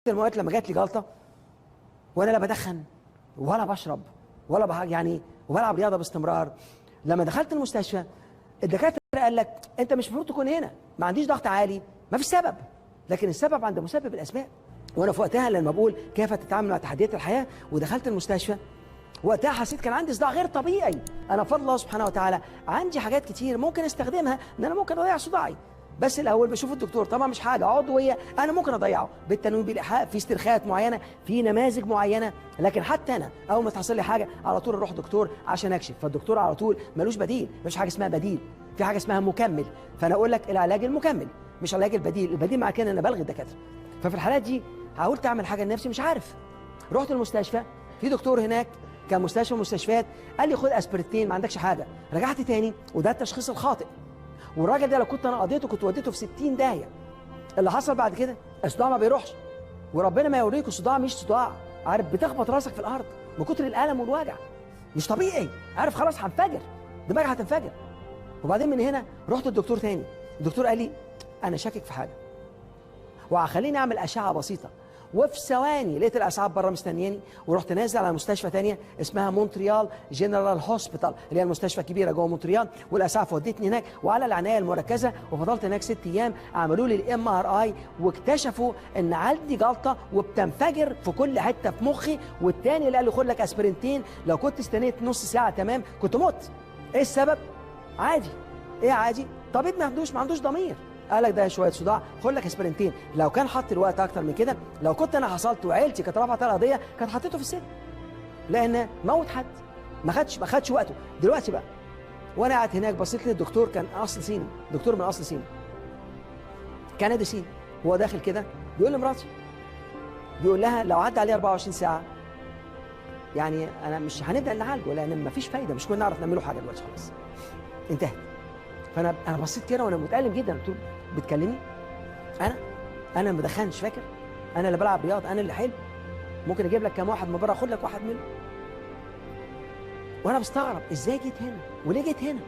المواد لما جات لي جلطه وانا لا بدخن ولا بشرب ولا يعني وبلعب رياضه باستمرار. لما دخلت المستشفى الدكاتره قال لك انت مش المفروض تكون هنا، ما عنديش ضغط عالي، ما فيش سبب، لكن السبب عند مسبب الاسباب. وانا في وقتها لما بقول كيف تتعامل مع تحديات الحياه ودخلت المستشفى وقتها حسيت كان عندي صداع غير طبيعي. انا بفضل الله سبحانه وتعالى عندي حاجات كتير ممكن استخدمها ان انا ممكن اضيع صداعي، بس الاول بشوف الدكتور. طبعا مش حاجه عضويه انا ممكن اضيعه بالتنويم بالايحاء في استرخاءات معينه في نماذج معينه، لكن حتى انا اول ما تحصل لي حاجه على طول اروح دكتور عشان اكشف. فالدكتور على طول ملوش بديل، مفيش حاجه اسمها بديل، في حاجه اسمها مكمل. فانا اقول لك العلاج المكمل مش علاج البديل. البديل مع كده انا بلغي الدكاتره. ففي الحالات دي حاولت اعمل حاجه لنفسي مش عارف. رحت المستشفى، في دكتور هناك كان مستشفى من المستشفيات قال لي خد اسبرتين ما عندكش حاجه. رجعت تاني وده التشخيص الخاطئ، والراجل ده لو كنت انا قضيته كنت وديته في 60 داهيه. اللي حصل بعد كده الصداع ما بيروحش، وربنا ما يوريك الصداع مش صداع، عارف بتخبط راسك في الارض من كتر الالم والوجع مش طبيعي، عارف خلاص هنفجر، دماغي هتنفجر. وبعدين من هنا رحت الدكتور تاني، الدكتور قال لي انا شاكك في حاجه وهخليني اعمل اشعه بسيطه. وفي ثواني لقيت الاسعاف بره مستنياني، ورحت نازل على مستشفى ثانيه اسمها مونتريال جنرال هوسبيتال اللي هي المستشفى الكبيره جوه مونتريال، والاسعاف ودتني هناك وعلى العنايه المركزه، وفضلت هناك 6 ايام. عملوا لي الام ار اي واكتشفوا ان عندي جلطه وبتنفجر في كل حته في مخي. والتاني اللي قال لي خد لك اسبرنتين لو كنت استنيت نص ساعه تمام كنت مت. ايه السبب؟ عادي. ايه عادي؟ طبيب ما عندوش ضمير، قال لك ده شويه صداع خد لك اسبرنتين. لو كان حط الوقت اكتر من كده، لو كنت انا حصلت وعيلتي كانت رفعت القضيه كانت حطيته في السجن، لان موت حد ما خدش وقته. دلوقتي بقى وانا قاعد هناك بصيت لي الدكتور كان اصل صيني، دكتور من اصل صيني كندي صيني، هو داخل كده بيقول لمراتي، بيقول لها لو عدى عليه 24 ساعه يعني انا مش هنبدا نعالجه لان ما فيش فايده، مش كنا نعرف نعمله حاجه دلوقتي خلاص انتهت. فانا بصيت كده وانا متألم جدا، قلت له بتكلمني انا ما بدخنش، فاكر انا اللي بلعب رياضه، انا اللي حلو، ممكن اجيب لك كام واحد من بره اخد لك واحد منهم. وانا بستغرب ازاي جيت هنا وليه جيت هنا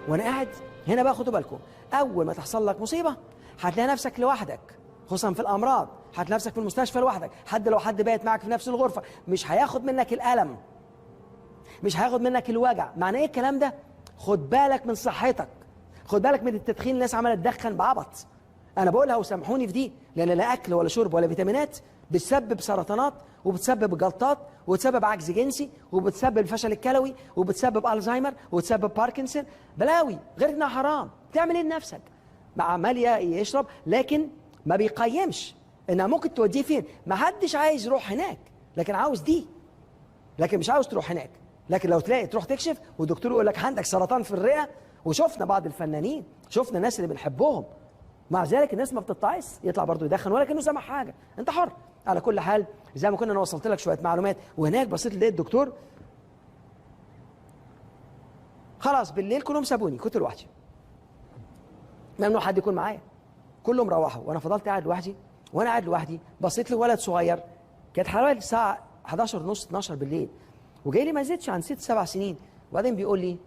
وانا قاعد هنا. بقى خدوا بالكم، اول ما تحصل لك مصيبه هتلاقي نفسك لوحدك، خصوصا في الامراض هتلاقي نفسك في المستشفى لوحدك. لو حد بايت معك في نفس الغرفه مش هياخد منك الالم، مش هياخد منك الوجع. معنى ايه الكلام ده؟ خد بالك من صحتك، خد بالك من التدخين. الناس عماله تدخن بعبط، انا بقولها وسامحوني في دي، لان لا اكل ولا شرب ولا فيتامينات بتسبب سرطانات وبتسبب جلطات وبتسبب عجز جنسي وبتسبب الفشل الكلوي وبتسبب الزهايمر وبتسبب باركنسون، بلاوي غير انها حرام. تعمل ايه لنفسك؟ مع عمال يشرب لكن ما بيقيمش انها ممكن توديه فين. ما حدش عايز يروح هناك لكن عاوز دي، لكن مش عاوز تروح هناك. لكن لو تلاقي تروح تكشف والدكتور يقول لك عندك سرطان في الرئه، وشفنا بعض الفنانين، شفنا الناس اللي بنحبهم مع ذلك الناس ما بتطعس، يطلع برضه يدخن ولا كانه سمع حاجه. انت حر. على كل حال زي ما كنا انا وصلت لك شويه معلومات، وهناك بصيت لقيت الدكتور خلاص بالليل كلهم سابوني، كنت لوحدي، ممنوع حد يكون معايا، كلهم روحوا وانا فضلت قاعد لوحدي. وانا قاعد لوحدي بصيت لولد صغير، كانت حوالي الساعه 11 ونص 12 بالليل، وجاي لي ما زيدش عن 6 7 سنين، وبعدين بيقول لي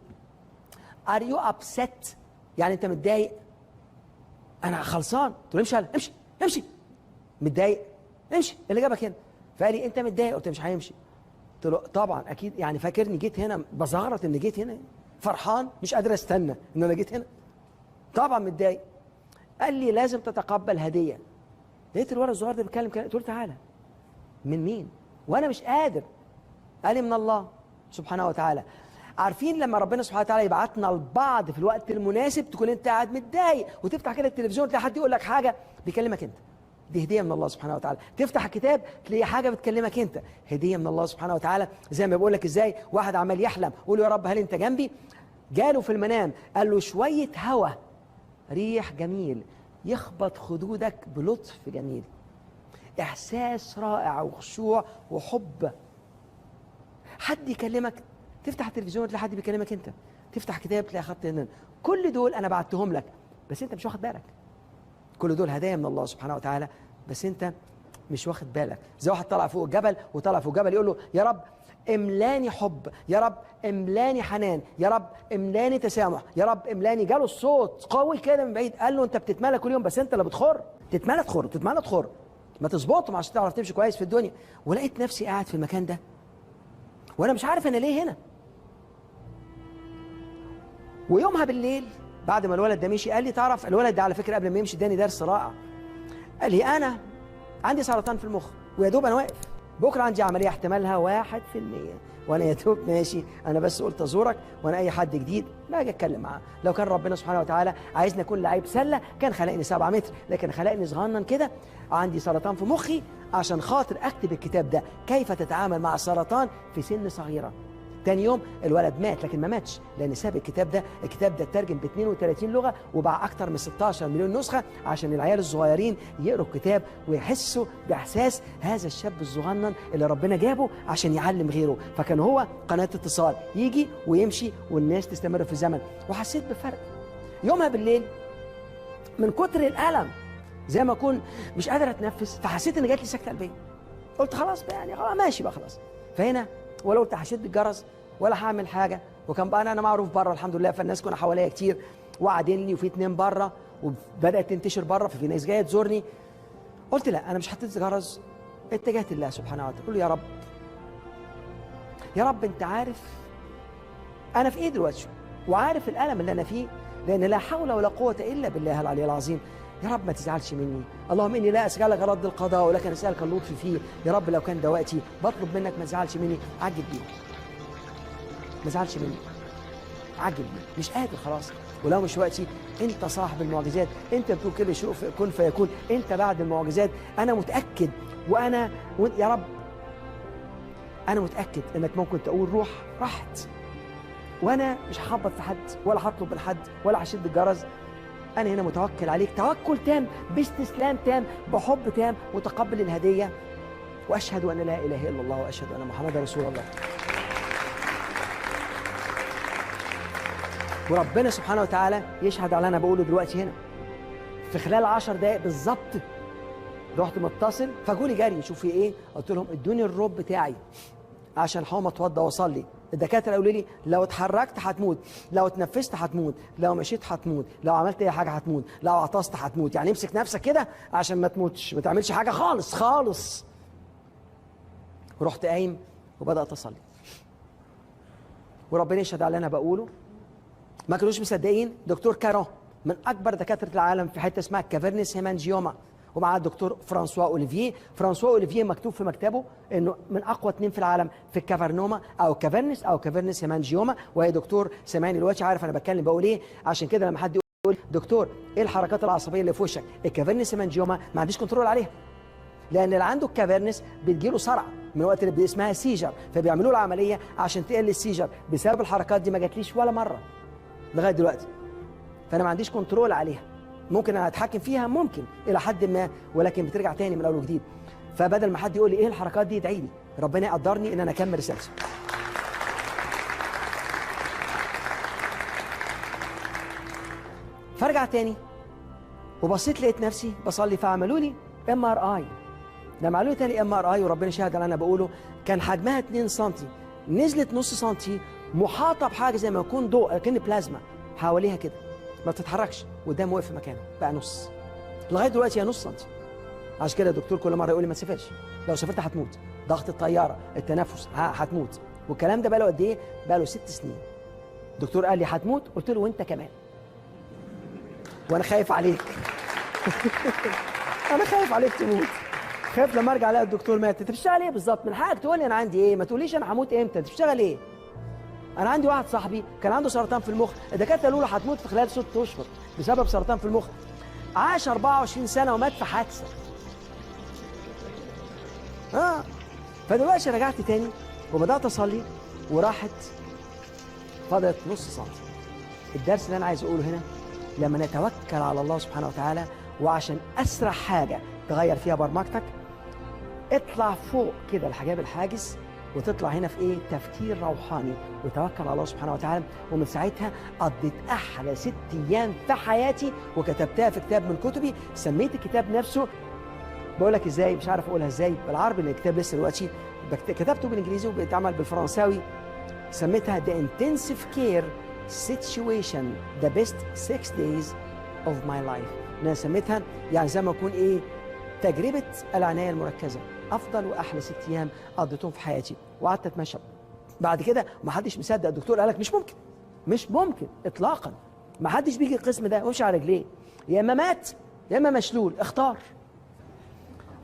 ار يو ابسيت، يعني انت متضايق؟ انا خلصان. قلت له امشي يلا، امشي متضايق، امشي اللي جابك هنا. فقال لي انت متضايق؟ قلت له مش هيمشي. قلت له طبعا اكيد، يعني فاكرني جيت هنا بزغرط ان جيت هنا، فرحان مش قادر استنى ان انا جيت هنا، طبعا متضايق. قال لي لازم تتقبل هديه. لقيت الولد الصغير ده بيتكلم كده، قلت له تعالى. من مين؟ وانا مش قادر. قال لي من الله سبحانه وتعالى. عارفين لما ربنا سبحانه وتعالى يبعتنا لبعض في الوقت المناسب، تكون انت قاعد متضايق وتفتح كده التلفزيون تلاقي حد يقول لك حاجه بيكلمك انت، دي هديه من الله سبحانه وتعالى. تفتح الكتاب تلاقي حاجه بتكلمك انت، هديه من الله سبحانه وتعالى. زي ما بقول لك ازاي واحد عمال يحلم يقول يا رب هل انت جنبي؟ جاله في المنام قال له شويه هوا ريح جميل يخبط خدودك بلطف جميل، احساس رائع وخشوع وحب. حد يكلمك، تفتح التلفزيون تلاقي حد بيكلمك انت، تفتح كتاب تلاقي خط هنا. كل دول انا بعتهم لك بس انت مش واخد بالك. كل دول هدايا من الله سبحانه وتعالى بس انت مش واخد بالك. زي واحد طلع فوق الجبل وطلع فوق الجبل يقول له يا رب املاني حب، يا رب املاني حنان، يا رب املاني تسامح، يا رب املاني. جاله الصوت قوي كده من بعيد قال له انت بتتملى كل يوم بس انت اللي بتخر، تتملى تخر، تتملى تخر. ما تظبطهم عشان تعرف تمشي كويس في الدنيا. ولقيت نفسي قاعد في المكان ده وانا مش عارف انا ليه هنا. ويومها بالليل بعد ما الولد ده مشي قال لي تعرف الولد ده على فكره قبل ما يمشي اداني درس رائع. قال لي انا عندي سرطان في المخ ويا دوب انا واقف، بكره عندي عمليه احتمالها 1%، وانا يا دوب ماشي. انا بس قلت ازورك، وانا اي حد جديد باجي اتكلم معاه. لو كان ربنا سبحانه وتعالى عايزني اكون لعيب سله كان خلقني 7 متر، لكن خلقني صغنن كده عندي سرطان في مخي عشان خاطر اكتب الكتاب ده، كيف تتعامل مع السرطان في سن صغيره. تاني يوم الولد مات، لكن ما ماتش لان ساب الكتاب ده. الكتاب ده اترجم ب 32 لغه وباع اكتر من 16 مليون نسخه عشان العيال الصغيرين يقروا الكتاب ويحسوا باحساس هذا الشاب الصغنن اللي ربنا جابه عشان يعلم غيره. فكان هو قناه اتصال، يجي ويمشي والناس تستمر في الزمن. وحسيت بفرق يومها بالليل من كتر الالم، زي ما اكون مش قادر اتنفس، فحسيت ان جات لي سكته قلبيه. قلت خلاص بقى يعني خلاص ماشي بقى خلاص. فهنا ولا قلت هشد الجرس ولا هعمل حاجه. وكان بقى انا معروف بره الحمد لله، فالناس كانوا حواليا كتير وقاعدين لي، وفي 2 بره وبدات تنتشر بره، ففي ناس جايه تزورني. قلت لا انا مش هتدي جرس. اتجهت لله سبحانه وتعالى، قل له يا رب، يا رب انت عارف انا في ايه دلوقتي، وعارف الالم اللي انا فيه، لان لا حول ولا قوه الا بالله العلي العظيم. يا رب ما تزعلش مني، اللهم اني لا اسالك رد القضاء ولكن اسالك اللطف فيه. يا رب لو كان ده وقتي بطلب منك ما تزعلش مني، عجل بيه، ما تزعلش مني، عجل بيه، مش قادر خلاص. ولو مش وقتي انت صاحب المعجزات، انت بتقول كل شيء كن فيكون، انت بعد المعجزات. انا متاكد يا رب انا متاكد انك ممكن تقول روح راحت، وانا مش هخبط في حد ولا هطلب من حد ولا هشد الجرس. أنا هنا متوكل عليك توكل تام، باستسلام تام، بحب تام، متقبل الهدية. وأشهد أن لا إله إلا الله وأشهد أن محمدا رسول الله. وربنا سبحانه وتعالى يشهد على أنا بقوله دلوقتي هنا. في خلال 10 دقائق بالظبط رحت متصل، فجولي جري شوف في إيه. قلت لهم ادوني الروب بتاعي عشان هقوم اتوضى واصلي. الدكاتره قالوا لي لو اتحركت هتموت، لو اتنفست هتموت، لو مشيت هتموت، لو عملت اي حاجه هتموت، لو عطست هتموت. يعني امسك نفسك كده عشان ما تموتش، ما تعملش حاجه خالص خالص. ورحت قايم وبدات اصلي، وربنا يشهد على اللي انا بقوله. ما كانوش مصدقين. دكتور كارون من اكبر دكاتره العالم في حته اسمها كافرنس هيمانجيوما، ومعاه الدكتور فرانسوا اوليفيه. فرانسوا اوليفيه مكتوب في مكتبه انه من اقوى 2 في العالم في الكافرنوما او كافرنس او كافرنس هيمانجيوما. وهي دكتور سامعني دلوقتي عارف انا بتكلم بقول ايه. عشان كده لما حد يقول دكتور ايه الحركات العصبيه اللي في وشك، الكافرنس هيمانجيوما ما عنديش كنترول عليها، لان اللي عنده الكافرنس بتجيله صرع من وقت اللي اسمها سيجر، فبيعملوا له عمليه عشان تقل السيجر. بسبب الحركات دي ما جاتليش ولا مره لغايه دلوقتي، فانا ما عنديش كنترول عليها. ممكن انا اتحكم فيها ممكن الى حد ما، ولكن بترجع تاني من اول وجديد. فبدل ما حد يقول لي ايه الحركات دي، ادعي لي ربنا يقدرني ان انا اكمل رسالتي. فارجع تاني وبصيت لقيت نفسي بصلي، فعملوا لي MRI. لما عملوا لي تاني MRI وربنا شاهد على اللي انا بقوله، كان حجمها 2 سم، نزلت نص سنتي، محاطه بحاجه زي ما يكون ضوء كأن بلازما حواليها كده، ما بتتحركش، قدام واقف في مكانه بقى نص. لغايه دلوقتي هي نص سنتي. عشان كده الدكتور كل مره يقول لي ما تسافرش، لو سافرت هتموت، ضغط الطياره، التنفس، هتموت. والكلام ده بقى له قد ايه؟ بقى له 6 سنين. الدكتور قال لي هتموت، قلت له وانت كمان، وانا خايف عليك. انا خايف عليك تموت، خايف لما ارجع الاقي الدكتور مات. انت بتشتغل ايه بالظبط؟ من حقك تقول لي انا عندي ايه، ما تقوليش انا هموت امتى. انت بتشتغل ايه؟ انا عندي واحد صاحبي كان عنده سرطان في المخ، الدكاتره قالوا له هتموت في خلال 6 اشهر بسبب سرطان في المخ. عاش 24 سنه ومات في حادثه. فدلوقتي رجعت تاني وبدات اصلي، وراحت فضلت نص سنتي. الدرس اللي انا عايز اقوله هنا، لما نتوكل على الله سبحانه وتعالى، وعشان اسرع حاجه تغير فيها برمجتك، اطلع فوق كده الحجاب الحاجز، وتطلع هنا في ايه؟ تفكير روحاني، وتوكل على الله سبحانه وتعالى. ومن ساعتها قضيت احلى 6 ايام في حياتي، وكتبتها في كتاب من كتبي. سميت الكتاب نفسه، بقول لك ازاي، مش عارف اقولها ازاي بالعربي لان الكتاب لسه دلوقتي، كتبته بالانجليزي وبيتعمل بالفرنساوي. سميتها The Intensive Care Situation The Best 6 Days of My Life. انا سميتها يعني زي ما اكون ايه، تجربه العنايه المركزه افضل واحلى 6 ايام قضيتهم في حياتي، وقعدت اتمشى. بعد كده ما حدش مصدق، الدكتور قال لك مش ممكن، مش ممكن اطلاقا، ما حدش بيجي القسم ده ويمشي على رجليه، يا اما مات يا اما مشلول، اختار.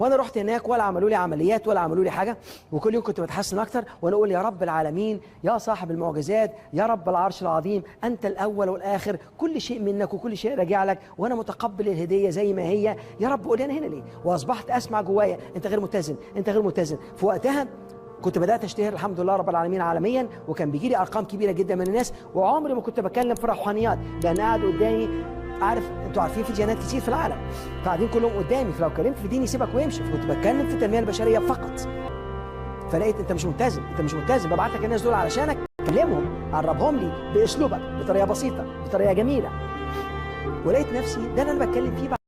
وانا رحت هناك ولا عملوا لي عمليات ولا عملوا لي حاجه، وكل يوم كنت بتحسن اكتر، وانا اقول يا رب العالمين، يا صاحب المعجزات، يا رب العرش العظيم، انت الاول والاخر، كل شيء منك وكل شيء راجع لك، وانا متقبل الهديه زي ما هي، يا رب قول لي انا هنا ليه؟ واصبحت اسمع جوايا انت غير متزن، انت غير متزن. في وقتها كنت بدات اشتهر الحمد لله رب العالمين عالميا، وكان بيجي لي ارقام كبيره جدا من الناس، وعمري ما كنت بتكلم في روحانيات، لان قاعد قدامي، عارف انتوا عارفين في ديانات كتير في العالم قاعدين كلهم قدامي، فلو اتكلمت في دين يسيبك ويمشي، فكنت بتكلم في التنميه البشريه فقط. فلقيت انت مش ملتزم، انت مش ملتزم، ببعت لك الناس دول علشانك كلمهم، قربهم لي باسلوبك، بطريقه بسيطه، بطريقه جميله. ولقيت نفسي ده اللي انا بتكلم فيه.